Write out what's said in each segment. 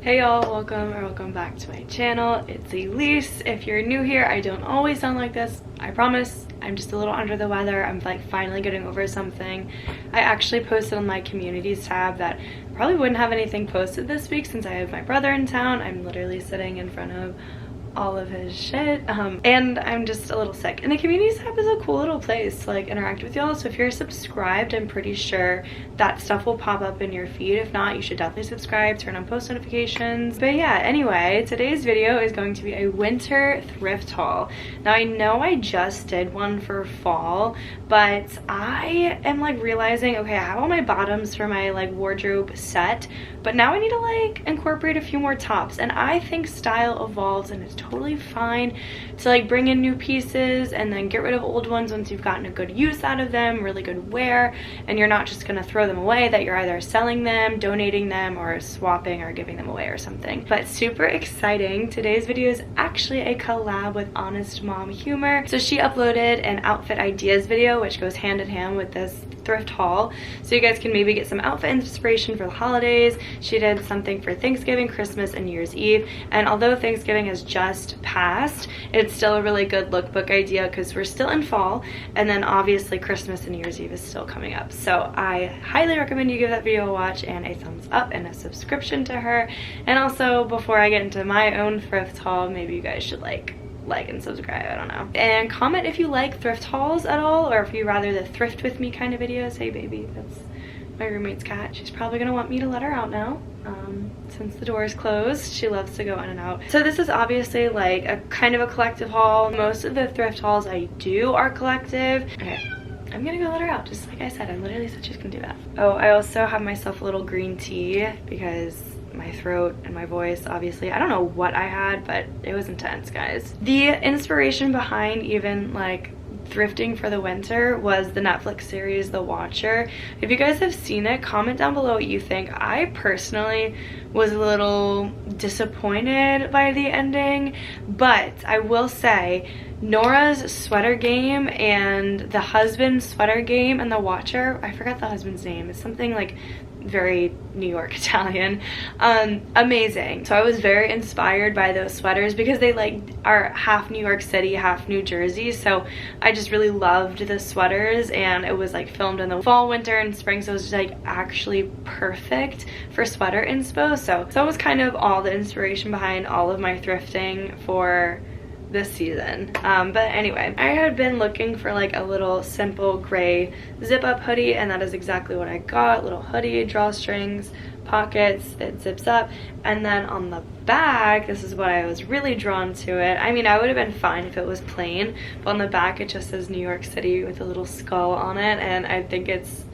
Hey y'all, welcome back to my channel. It's Elise. If you're new here, I don't always sound like this, I promise. I'm just a little under the weather. I'm like finally getting over something. I actually posted on my communities tab that I probably wouldn't have anything posted this week since I have my brother in town. I'm literally sitting in front of all of his shit, and I'm just a little sick. And the communities tab is a cool little place to like interact with y'all, so if you're subscribed, I'm pretty sure that stuff will pop up in your feed. If not, you should definitely subscribe, turn on post notifications. But yeah, anyway, today's video is going to be a winter thrift haul. Now I know I just did one for fall, but I am like realizing, okay, I have all my bottoms for my like wardrobe set, but now I need to like incorporate a few more tops. And I think style evolves, and it's totally fine to like bring in new pieces and then get rid of old ones once you've gotten a good use out of them, really good wear, and you're not just gonna throw them away, that you're either selling them, donating them, or swapping or giving them away or something. But super exciting, today's video is actually a collab with Honest Mom Humor. So she uploaded an outfit ideas video which goes hand in hand with this thrift haul, so you guys can maybe get some outfit inspiration for the holidays. She did something for Thanksgiving, Christmas, and New Year's Eve, and although Thanksgiving has just passed, it's still a really good lookbook idea because we're still in fall, and then obviously Christmas and New Year's Eve is still coming up. So I highly recommend you give that video a watch and a thumbs up and a subscription to her. And also, before I get into my own thrift haul, maybe you guys should like and subscribe, I don't know, and comment if you like thrift hauls at all, or if you rather the thrift with me kind of videos. Hey baby, that's my roommate's cat. She's probably gonna want me to let her out now, since the door is closed. She loves to go in and out. So this is obviously like a kind of a collective haul. Most of the thrift hauls I do are collective. Okay, I'm gonna go let her out, just like I said. I literally said she's gonna do that. Oh, I also have myself a little green tea because my throat and my voice, obviously. I don't know what I had, but it was intense, guys. The inspiration behind even like thrifting for the winter was the Netflix series The Watcher. If you guys have seen it, comment down below what you think. I personally was a little disappointed by the ending, but I will say Nora's sweater game and the husband's sweater game and The Watcher, I forgot the husband's name, it's something like very New York Italian, amazing. So I was very inspired by those sweaters because they like are half New York City, half New Jersey, so I just really loved the sweaters, and it was like filmed in the fall, winter, and spring, so it was just like actually perfect for sweater inspo. So that was kind of all the inspiration behind all of my thrifting for this season. But anyway, I had been looking for like a little simple gray zip up hoodie, and that is exactly what I got. Little hoodie, drawstrings, pockets, it zips up, and then on the back, this is what I was really drawn to it. I mean, I would have been fine if it was plain, but on the back it just says New York City with a little skull on it, and I think it's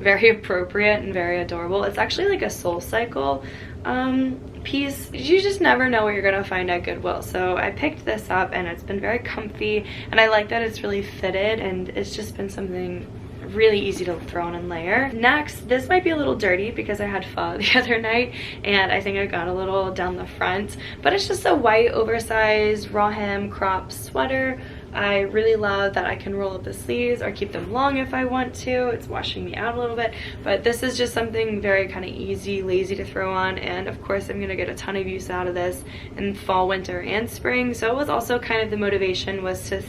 very appropriate and very adorable. It's actually like a Soul Cycle piece. You just never know what you're gonna find at Goodwill, so I picked this up and it's been very comfy, and I like that it's really fitted, and it's just been something really easy to throw on and layer. Next, this might be a little dirty because I had pho the other night and I think I got a little down the front, but it's just a white oversized raw hem crop sweater. I really love that I can roll up the sleeves or keep them long if I want to. It's washing me out a little bit, but this is just something very kind of easy, lazy to throw on, and of course I'm gonna get a ton of use out of this in fall, winter, and spring. So it was also kind of the motivation was to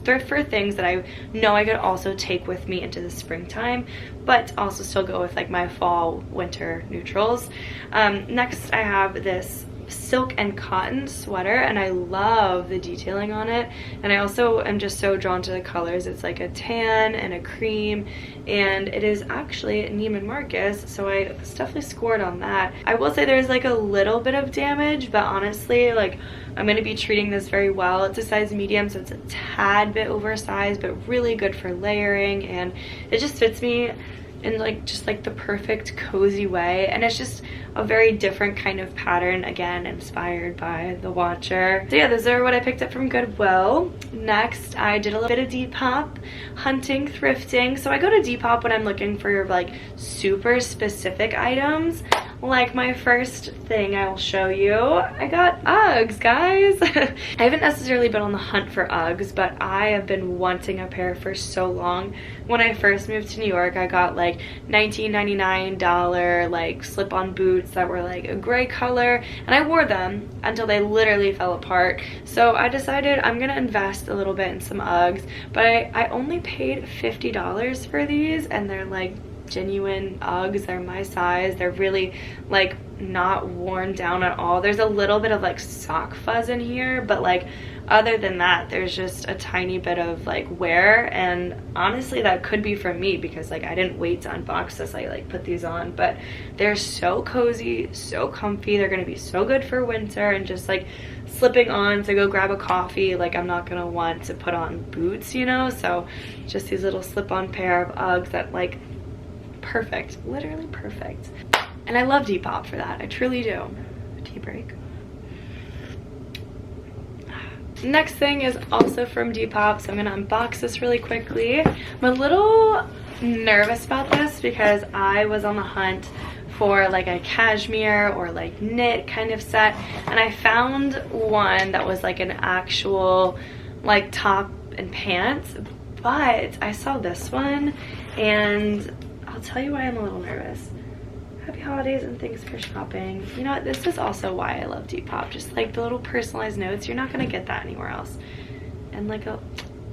thrift for things that I know I could also take with me into the springtime, but also still go with like my fall, winter neutrals. Next I have this silk and cotton sweater, and I love the detailing on it, and I also am just so drawn to the colors. It's like a tan and a cream, and it is actually Neiman Marcus, so I definitely scored on that. I will say there's like a little bit of damage, but honestly, like, I'm going to be treating this very well. It's a size medium, so it's a tad bit oversized, but really good for layering, and it just fits me in like just like the perfect cozy way, and it's just a very different kind of pattern, again inspired by The Watcher. So yeah, those are what I picked up from Goodwill. Next, I did a little bit of Depop hunting, thrifting. So I go to Depop when I'm looking for like super specific items. like my first thing I will show you, I got Uggs, guys. I haven't necessarily been on the hunt for Uggs, but I have been wanting a pair for so long. When I first moved to New York, I got like $19.99 like slip-on boots that were like a gray color, and I wore them until they literally fell apart. So I decided I'm gonna invest a little bit in some Uggs, but I only paid $50 for these, and they're like genuine Uggs. They're my size. They're really like not worn down at all. There's a little bit of like sock fuzz in here, but like other than that, there's just a tiny bit of like wear, and honestly that could be from me because like I didn't wait to unbox this. I like put these on, but they're so cozy, so comfy. They're gonna be so good for winter and just like slipping on to go grab a coffee. Like I'm not gonna want to put on boots, you know, so just these little slip-on pair of Uggs that like perfect, literally perfect. And I love Depop for that. I truly do. Tea break. Next thing is also from Depop, so I'm gonna unbox this really quickly. I'm a little nervous about this because I was on the hunt for like a cashmere or like knit kind of set, and I found one that was like an actual like top and pants, but I saw this one and I'll tell you why I'm a little nervous. Happy holidays and thanks for shopping. You know what, this is also why I love Depop. Just like the little personalized notes, you're not gonna get that anywhere else. And like a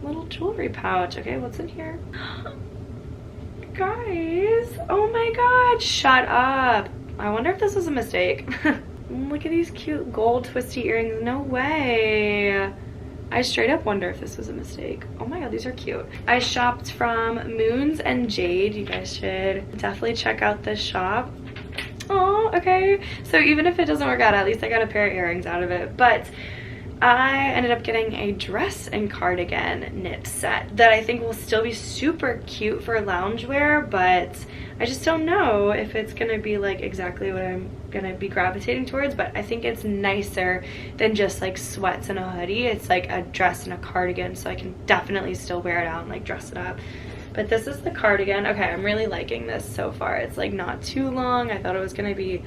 little jewelry pouch. Okay, what's in here? Guys, oh my god, shut up. I wonder if this was a mistake. Look at these cute gold twisty earrings. No way. I straight up wonder if this was a mistake. Oh my god, these are cute. I shopped from Moons and Jade. You guys should definitely check out this shop. Oh, okay. So even if it doesn't work out, at least I got a pair of earrings out of it. But I ended up getting a dress and cardigan knit set that I think will still be super cute for loungewear, but I just don't know if it's gonna be like exactly what I'm gonna be gravitating towards. But I think it's nicer than just like sweats and a hoodie. It's like a dress and a cardigan, so I can definitely still wear it out and like dress it up. But this is the cardigan. Okay, I'm really liking this so far. It's like not too long. I thought it was gonna be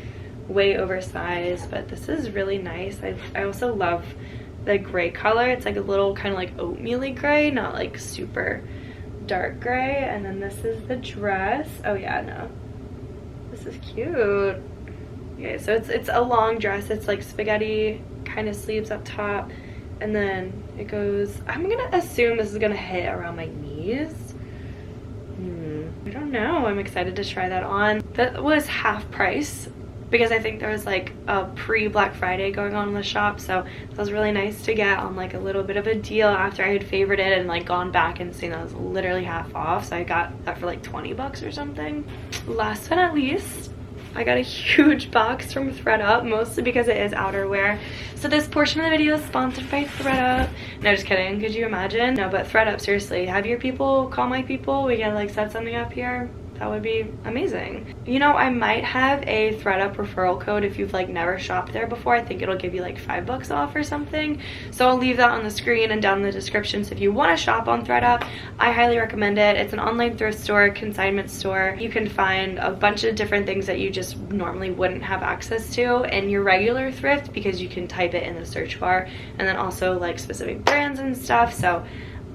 way oversized, but this is really nice. I also love the gray color. It's like a little kind of like oatmeal-y gray, not like super dark gray. And then this is the dress. Oh yeah, no, this is cute. Okay, so it's a long dress. It's like spaghetti kind of sleeves up top, and then it goes, I'm gonna assume this is gonna hit around my knees. I don't know. I'm excited to try that on. That was half price because I think there was like a pre-Black Friday going on in the shop, so that was really nice to get on like a little bit of a deal after I had favorited and like gone back and seen that was literally half off. So I got that for like 20 bucks or something. Last but not least, I got a huge box from ThredUp, mostly because it is outerwear. So this portion of the video is sponsored by ThredUp. No, just kidding. Could you imagine? No, but ThredUp, seriously, have your people call my people. We can like set something up here. That would be amazing. You know, I might have a ThredUp referral code if you've like never shopped there before. I think it'll give you like $5 off or something. So I'll leave that on the screen and down in the description. So if you want to shop on ThredUp, I highly recommend it. It's an online thrift store, consignment store. You can find a bunch of different things that you just normally wouldn't have access to in your regular thrift because you can type it in the search bar, and then also like specific brands and stuff. So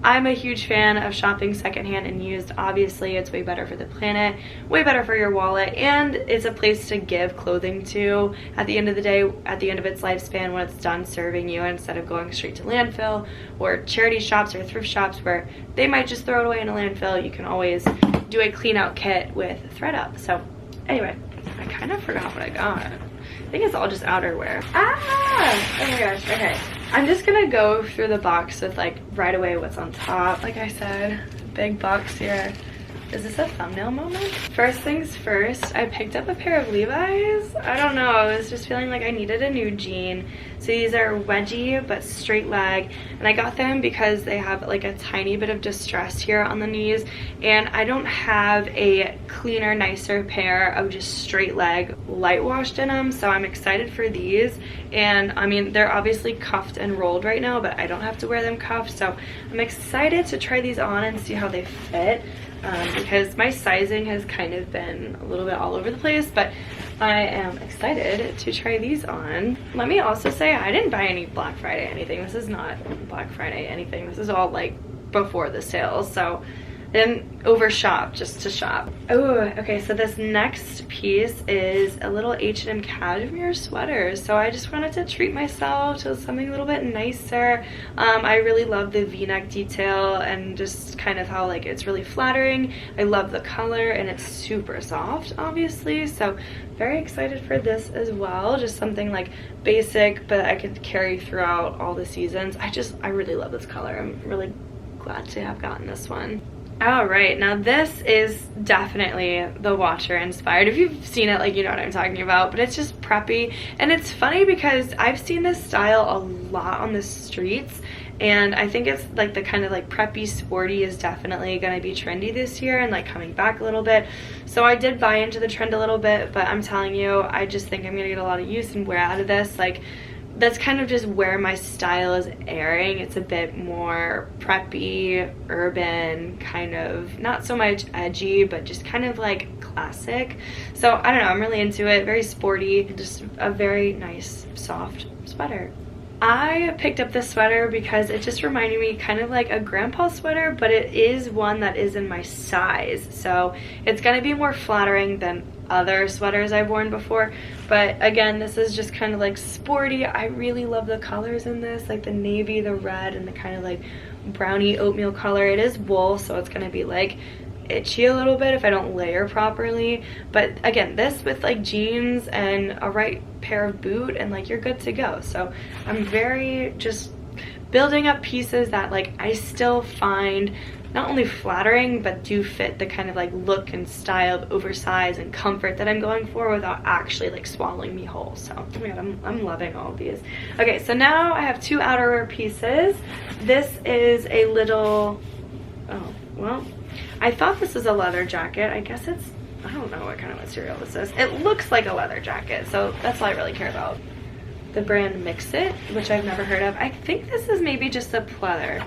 I'm a huge fan of shopping secondhand and used. Obviously, it's way better for the planet, way better for your wallet, and it's a place to give clothing to at the end of the day, at the end of its lifespan, when it's done serving you, instead of going straight to landfill or charity shops or thrift shops where they might just throw it away in a landfill. You can always do a clean out kit with ThredUp. So anyway, I kind of forgot what I got. I think it's all just outerwear. Ah! Oh my gosh, okay. I'm just gonna go through the box with like right away what's on top. Like I said, big box here. Is this a thumbnail moment? First things first, I picked up a pair of Levi's. I don't know, I was just feeling like I needed a new jean. So these are wedgie but straight leg, and I got them because they have like a tiny bit of distress here on the knees, and I don't have a cleaner, nicer pair of just straight leg light wash denim, so I'm excited for these. And I mean, they're obviously cuffed and rolled right now, but I don't have to wear them cuffed, so I'm excited to try these on and see how they fit. Because my sizing has kind of been a little bit all over the place, but I am excited to try these on. Let me also say I didn't buy any Black Friday anything. This is not Black Friday anything. This is all like before the sales, so I didn't overshop just to shop. Oh, okay, so this next piece is a little H&M cashmere sweater. So I just wanted to treat myself to something a little bit nicer. I really love the V-neck detail and just kind of how like it's really flattering. I love the color and it's super soft, obviously. So very excited for this as well. Just something like basic, but I could carry throughout all the seasons. I really love this color. I'm really glad to have gotten this one. All right, now this is definitely the Watcher inspired. If you've seen it, like, you know what I'm talking about, but it's just preppy. And it's funny because I've seen this style a lot on the streets, and I think it's like the kind of like preppy sporty is definitely going to be trendy this year and like coming back a little bit. So I did buy into the trend a little bit, but I'm telling you, I just think I'm going to get a lot of use and wear out of this. Like, that's kind of just where my style is airing. It's a bit more preppy, urban, kind of not so much edgy, but just kind of like classic. So I don't know, I'm really into it. Very sporty, just a very nice soft sweater. I picked up this sweater because it just reminded me kind of like a grandpa sweater, but it is one that is in my size. So it's gonna be more flattering than other sweaters I've worn before. But again, this is just kind of like sporty. I really love the colors in this, like the navy, the red, and the kind of like brownie oatmeal color. It is wool, so it's gonna be like itchy a little bit if I don't layer properly. But again, this with like jeans and a right pair of boot and like you're good to go. So I'm very just building up pieces that like I still find not only flattering but do fit the kind of like look and style of oversized and comfort that I'm going for without actually like swallowing me whole. So oh my god, I'm loving all of these. Okay, so now I have two outerwear pieces. This is a little, oh well, I thought this was a leather jacket. I guess it's, I don't know what kind of material this is. It looks like a leather jacket, so that's all I really care about. The brand Mix It, which I've never heard of. I think this is maybe just a pleather.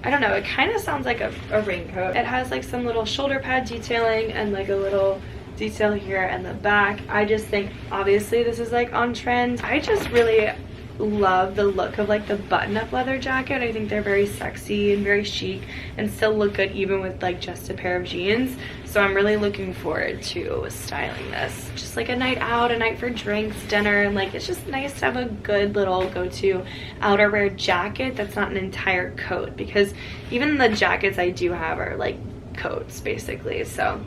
I don't know, it kind of sounds like a raincoat. It has like some little shoulder pad detailing and like a little detail here in the back. I just think obviously this is like on trend. I just really love the look of like the button-up leather jacket. I think they're very sexy and very chic and still look good even with like just a pair of jeans. So I'm really looking forward to styling this. Just like a night out, a night for drinks, dinner, and like it's just nice to have a good little go-to outerwear jacket that's not an entire coat, because even the jackets I do have are like coats basically. So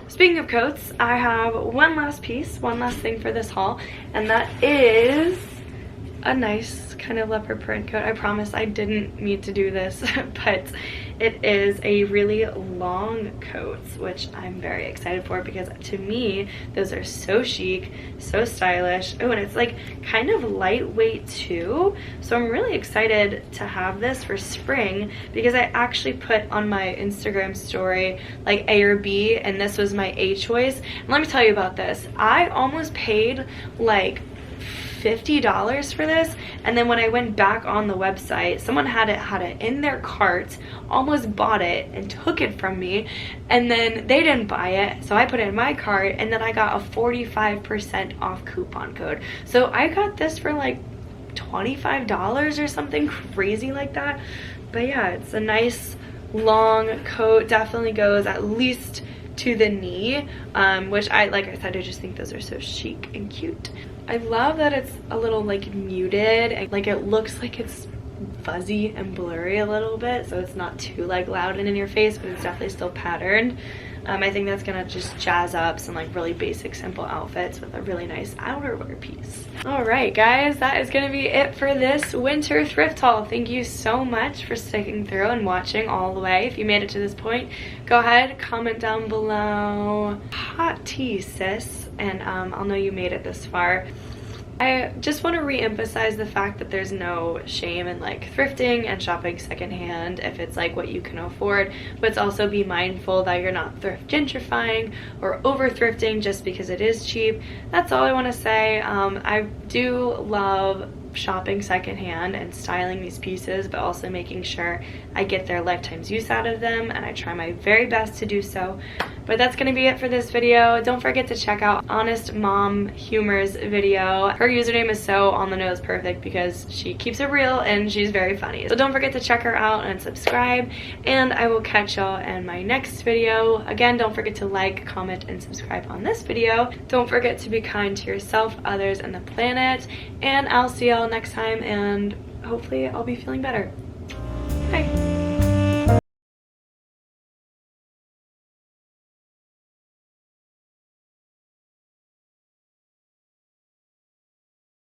speaking of coats, I have one last piece, one last thing for this haul, and that is a nice kind of leopard print coat. I promise I didn't mean to do this, but it is a really long coat, which I'm very excited for because to me those are so chic, so stylish. Oh, and it's like kind of lightweight too, so I'm really excited to have this for spring because I actually put on my Instagram story like A or B, and this was my A choice. And let me tell you about this. I almost paid like $50 for this, and then when I went back on the website, someone had it in their cart, almost bought it and took it from me, and then they didn't buy it, so I put it in my cart, and then I got a 45% off coupon code. So I got this for like $25 or something crazy like that. But yeah, it's a nice long coat, definitely goes at least to the knee, which like I said, I just think those are so chic and cute. I love that it's a little like muted, and like it looks like it's fuzzy and blurry a little bit, so it's not too like loud and in your face, but it's definitely still patterned. I think that's gonna just jazz up some like really basic simple outfits with a really nice outerwear piece. All right guys, that is gonna be it for this winter thrift haul. Thank you so much for sticking through and watching all the way. If you made it to this point, go ahead, comment down below hot tea sis, and I'll know you made it this far. I just want to re-emphasize the fact that there's no shame in like thrifting and shopping secondhand if it's like what you can afford, but also be mindful that you're not thrift gentrifying or over thrifting just because it is cheap. That's all I want to say. I do love shopping secondhand and styling these pieces, but also making sure I get their lifetime's use out of them, and I try my very best to do so. But that's gonna be it for this video. Don't forget to check out Honest Mom Humor's video. Her username is so on the nose perfect because she keeps it real and she's very funny. So don't forget to check her out and subscribe, and I will catch y'all in my next video. Again, don't forget to like, comment, and subscribe on this video. Don't forget to be kind to yourself, others, and the planet, and I'll see y'all next time, and hopefully I'll be feeling better. Bye.